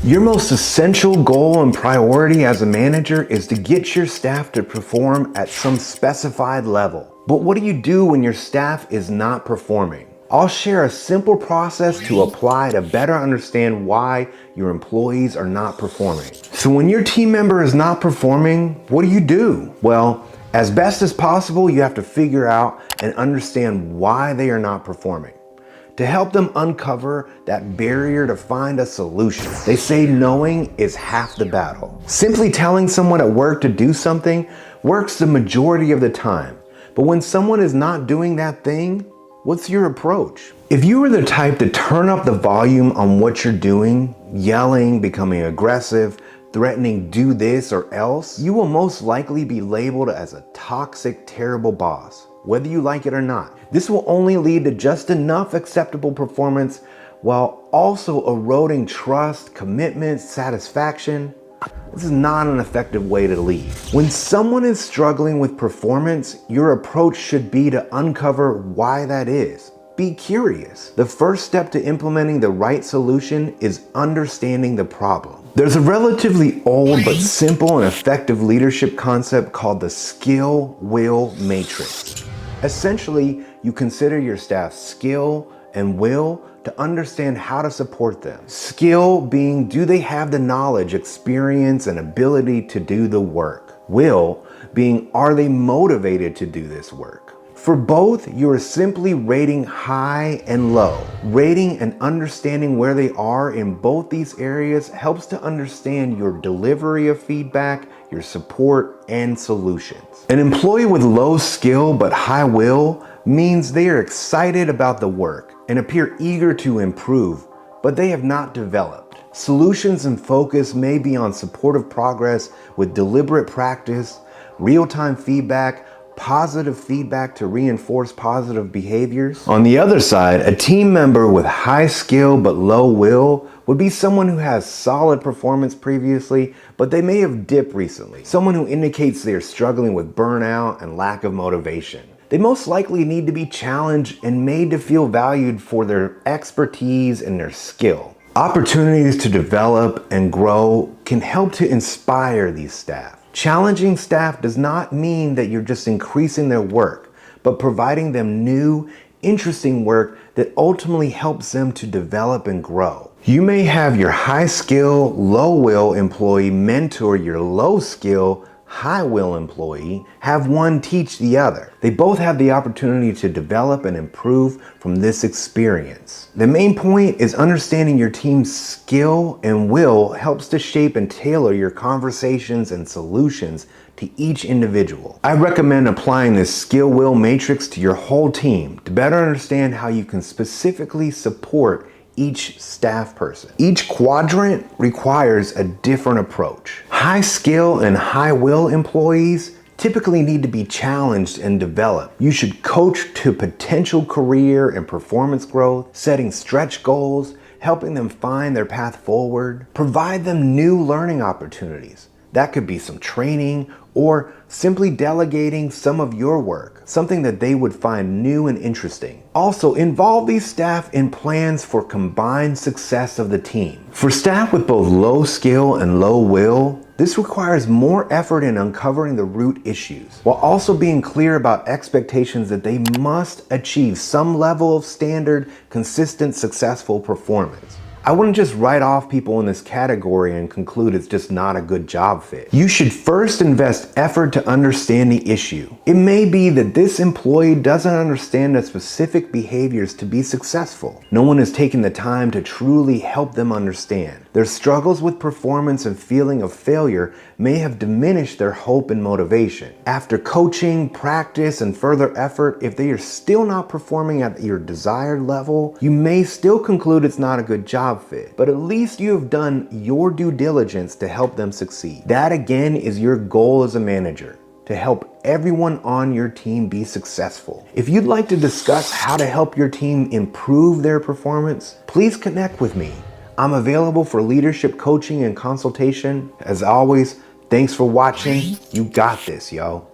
Your most essential goal and priority as a manager is to get your staff to perform at some specified level. But what do you do when your staff is not performing? I'll share a simple process to apply to better understand why your employees are not performing. So when your team member is not performing, what do? Well, as best as possible, you have to figure out and understand why they are not performing. To help them uncover that barrier to find a solution. They say knowing is half the battle. Simply telling someone at work to do something works the majority of the time. But when someone is not doing that thing, what's your approach? If you were the type to turn up the volume on what you're doing, yelling, becoming aggressive, threatening do this or else, you will most likely be labeled as a toxic, terrible boss, whether you like it or not. This will only lead to just enough acceptable performance while also eroding trust, commitment, satisfaction. This is not an effective way to lead. When someone is struggling with performance, your approach should be to uncover why that is. Be curious. The first step to implementing the right solution is understanding the problem. There's a relatively old but simple and effective leadership concept called the SkillWill Matrix. Essentially, you consider your staff's skill and will to understand how to support them. Skill being, do they have the knowledge, experience, and ability to do the work? Will being, are they motivated to do this work? For both, you are simply rating high and low. Rating and understanding where they are in both these areas helps to understand your delivery of feedback, your support, and solutions. An employee with low skill but high will means they are excited about the work and appear eager to improve, but they have not developed. Solutions and focus may be on supportive progress with deliberate practice, real-time feedback, positive feedback to reinforce positive behaviors. On the other side, a team member with high skill but low will would be someone who has solid performance previously, but they may have dipped recently. Someone who indicates they are struggling with burnout and lack of motivation. They most likely need to be challenged and made to feel valued for their expertise and their skill. Opportunities to develop and grow can help to inspire these staff. Challenging staff does not mean that you're just increasing their work, but providing them new, interesting work that ultimately helps them to develop and grow. You may have your high skill, low will employee mentor your low skill, high will employee, have one teach the other. They both have the opportunity to develop and improve from this experience. The main point is understanding your team's skill and will helps to shape and tailor your conversations and solutions to each individual. I recommend applying this SkillWill Matrix to your whole team to better understand how you can specifically support each staff person. Each quadrant requires a different approach. High skill and high will employees typically need to be challenged and developed. You should coach to potential career and performance growth, setting stretch goals, helping them find their path forward, provide them new learning opportunities. That could be some training or simply delegating some of your work, something that they would find new and interesting. Also, involve these staff in plans for combined success of the team. For staff with both low skill and low will, this requires more effort in uncovering the root issues, while also being clear about expectations that they must achieve some level of standard, consistent, successful performance. I wouldn't just write off people in this category and conclude it's just not a good job fit. You should first invest effort to understand the issue. It may be that this employee doesn't understand the specific behaviors to be successful. No one has taken the time to truly help them understand. Their struggles with performance and feeling of failure may have diminished their hope and motivation. After coaching, practice, and further effort, if they are still not performing at your desired level, you may still conclude it's not a good job fit, but at least you have done your due diligence to help them succeed. That again is your goal as a manager, to help everyone on your team be successful. If you'd like to discuss how to help your team improve their performance, please connect with me. I'm available for leadership coaching and consultation. As always, thanks for watching. You got this, yo.